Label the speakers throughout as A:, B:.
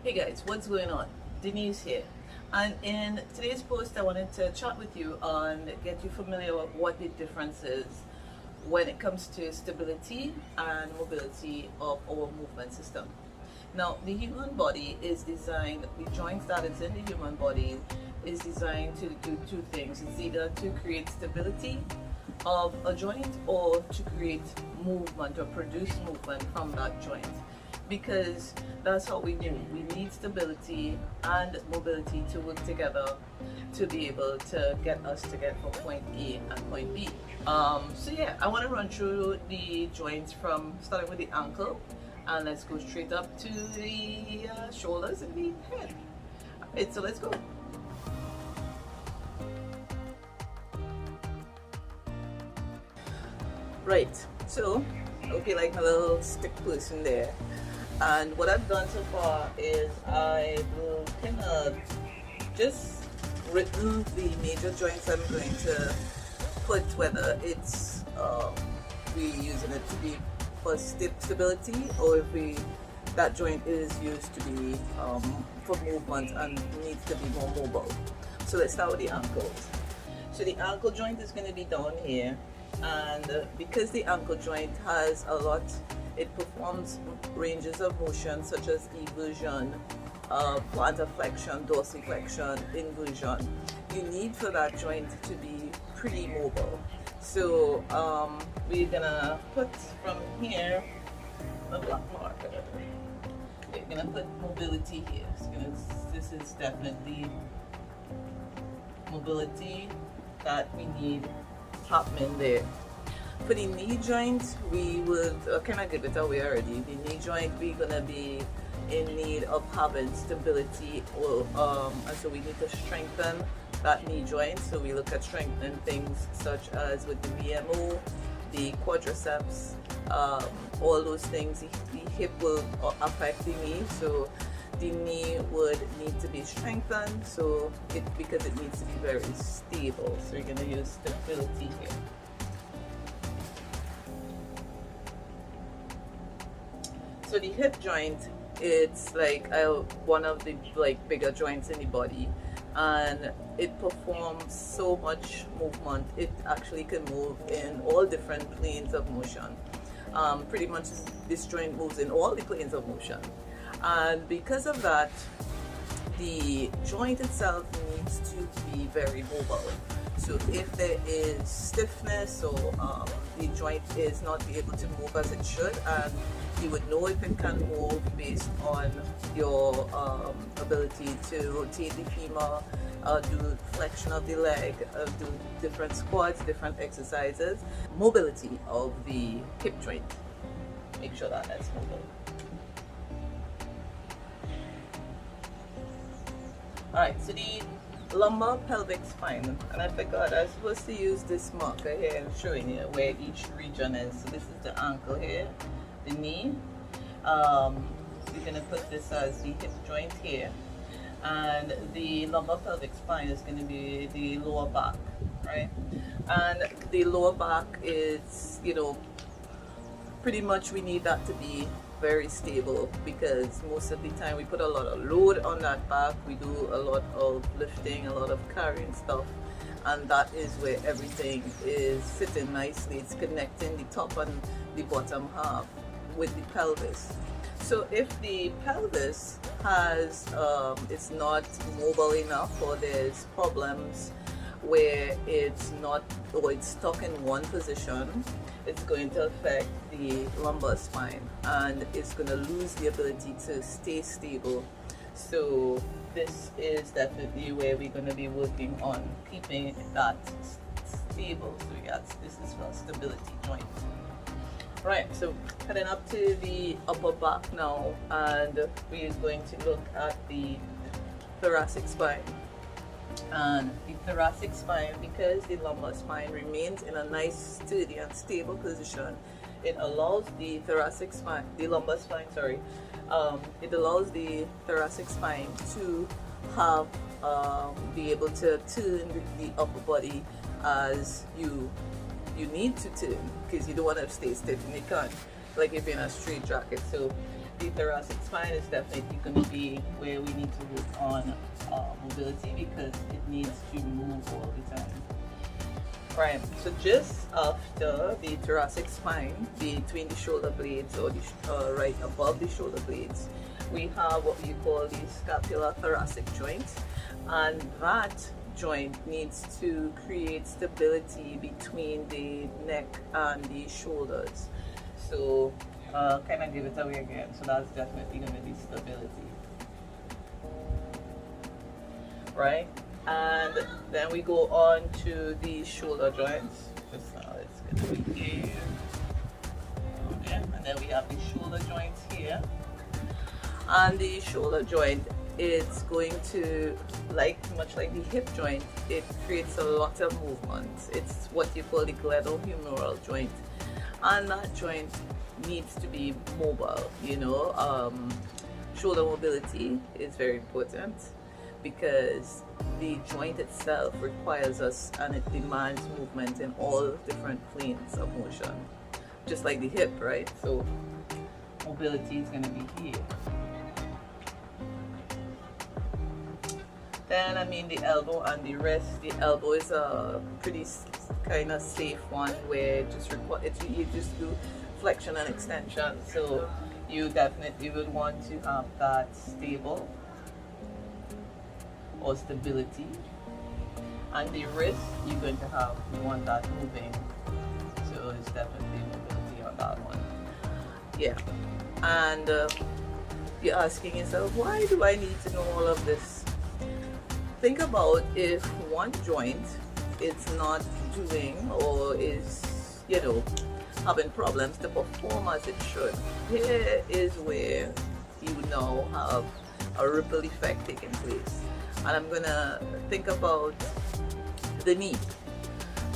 A: Hey guys, what's going on? Denise here. And in today's post, I wanted to chat with you and get you familiar with what the difference is when it comes to stability and mobility of our movement system. Now, the human body is designed, the joints that is in the human body is designed to do two things. It's either to create stability of a joint or to create movement or produce movement from that joint, because that's how we move. We need stability and mobility to work together to be able to get us to get from point A and point B. So yeah, I want to run through the joints from starting with the ankle, and let's go straight up to the shoulders and the head. Alright, so let's go. Right, so I hope you like my little stick person there. And what I've done so far is I will kind of just written the major joints I'm going to put, whether it's we using it to be for stability, or if that joint is used to be for movement and needs to be more mobile. So let's start with the ankles. So the ankle joint is going to be down here, and because the ankle joint has a lot, it performs ranges of motion such as eversion, plantar flexion, dorsiflexion, inversion. You need for that joint to be pretty mobile. So we're gonna put from here a black marker. We're gonna put mobility here. This is definitely mobility that we need happening there. For the knee joint, we would kind of give it away already. The knee joint, we're gonna be in need of having stability, or and so we need to strengthen that knee joint. So we look at strengthening things such as with the VMO, the quadriceps, all those things. The hip will affect the knee, so the knee would need to be strengthened. So because it needs to be very stable. So we're gonna use stability here. So the hip joint, it's like one of the bigger joints in the body, and it performs so much movement. It actually can move in all different planes of motion. Pretty much this joint moves in all the planes of motion, and because of that, the joint itself needs to be very mobile. So if there is stiffness, or the joint is not able to move as it should, and you would know if it can move based on your ability to rotate the femur, do flexion of the leg, do different squats, different exercises. Mobility of the hip joint. Make sure that that's mobile. Alright, so the lumbar pelvic spine, and I forgot I was supposed to use this marker here and showing you where each region is. So this is the ankle here, the knee. We're going to put this as the hip joint here, and the lumbar pelvic spine is going to be the lower back, right? And the lower back is, pretty much we need that to be very stable, because most of the time we put a lot of load on that back. We do a lot of lifting, a lot of carrying stuff, and that is where everything is sitting nicely. It's connecting the top and the bottom half with the pelvis. So if the pelvis has it's not mobile enough, or there's problems where it's not, or it's stuck in one position, it's going to affect the lumbar spine, and it's going to lose the ability to stay stable. So this is definitely where we're going to be working on keeping that stable. So this is for stability joint. Right, so heading up to the upper back now, and we're going to look at the thoracic spine. And the thoracic spine, because the lumbar spine remains in a nice, sturdy and stable position, it allows the thoracic spine, the lumbar spine, sorry, it allows the thoracic spine to have, be able to turn the upper body as you need to turn, because you don't want to stay stiff and you can't, like if you're in a straight jacket. So the thoracic spine is definitely going to be where we need to work on mobility, because it needs to move all the time. Right, so just after the thoracic spine, between the shoulder blades, or the, right above the shoulder blades, we have what we call the scapulothoracic joint, and that joint needs to create stability between the neck and the shoulders. So kind of give it away again. So that's definitely going to be stability, right? And then we go on to the shoulder joints. Just now it's going to be here. Okay. And then we have the shoulder joints here. And the shoulder joint, it's going to, much like the hip joint, it creates a lot of movement. It's what you call the glenohumeral joint. And that joint needs to be mobile, you know. Shoulder mobility is very important, because the joint itself requires us, and it demands movement in all different planes of motion, just like the hip, right? So mobility is going to be here. Then I mean the elbow and the wrist. The elbow is a pretty kind of safe one, where you just do flexion and extension. So you definitely would want to have that stable, or stability. And the wrist, you want that moving. So it's definitely mobility on that one. Yeah. And you're asking yourself, why do I need to know all of this? Think about if one joint is not doing, or is, you know, having problems to perform as it should. Here is where you now have a ripple effect taking place. And I'm gonna think about the knee.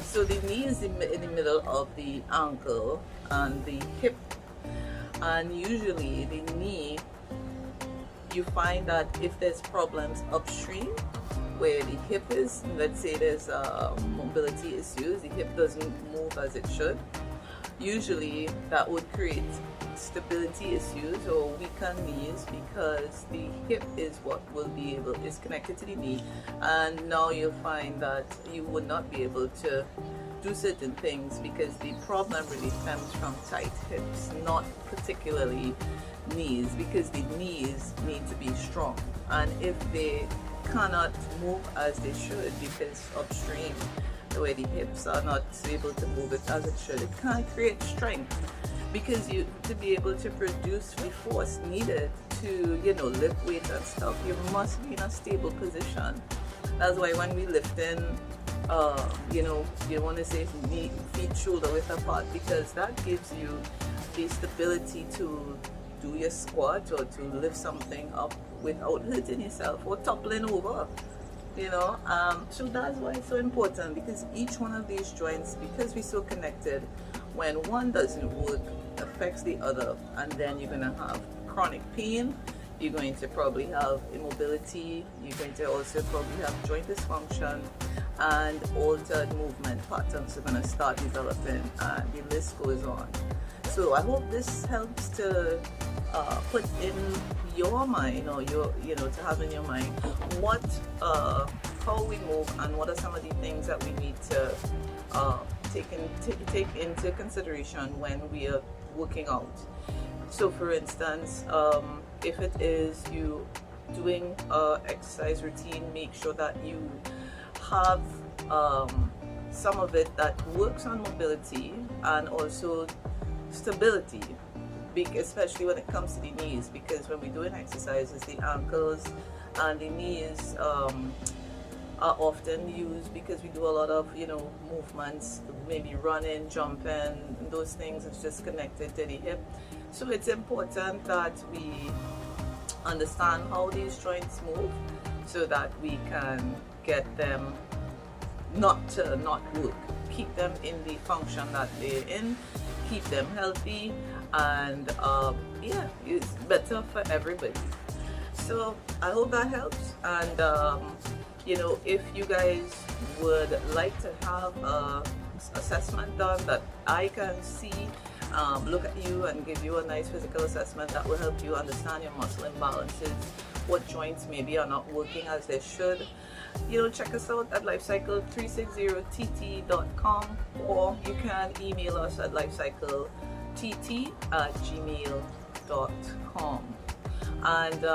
A: So the knee is in the middle of the ankle and the hip. And usually the knee, you find that if there's problems upstream, where the hip is, let's say there's mobility issues, the hip doesn't move as it should, usually that would create stability issues or weakened knees, because the hip is what will be able, is connected to the knee, and now you'll find that you would not be able to do certain things, because the problem really stems from tight hips, not particularly knees, because the knees need to be strong, and if they cannot move as they should, because upstream, the way the hips are not able to move it as it should, it can't create strength, because you, to be able to produce the force needed to, you know, lift weights and stuff, you must be in a stable position. That's why when we lift in, you know, you want to say knee, feet shoulder width apart, because that gives you the stability to do your squat or to lift something up without hurting yourself or toppling over, you know. So that's why it's so important, because each one of these joints, because we're so connected, when one doesn't work, affects the other, and then you're going to have chronic pain, you're going to probably have immobility, you're going to also probably have joint dysfunction, and altered movement patterns are going to start developing, and the list goes on. So I hope this helps to put in your mind, or your, you know, to have in your mind what, how we move, and what are some of the things that we need to take into consideration when we are working out. So for instance, if it is you doing exercise routine, make sure that you have some of it that works on mobility and also stability, especially when it comes to the knees, because when we're doing exercises, the ankles and the knees are often used, because we do a lot of, you know, movements, maybe running, jumping, those things. It's just connected to the hip. So it's important that we understand how these joints move, so that we can get them not work, keep them in the function that they're in, keep them healthy, and yeah, it's better for everybody. So I hope that helps, and you know, if you guys would like to have a assessment done that I can see look at you and give you a nice physical assessment that will help you understand your muscle imbalances, what joints maybe are not working as they should. You know, check us out at lifecycle360tt.com, or you can email us at lifecyclett@gmail.com. And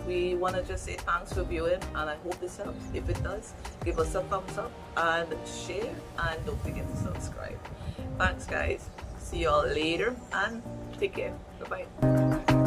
A: we want to just say thanks for viewing, and I hope this helps. If it does, give us a thumbs up and share, and don't forget to subscribe. Thanks guys, see y'all later and take care. Bye bye.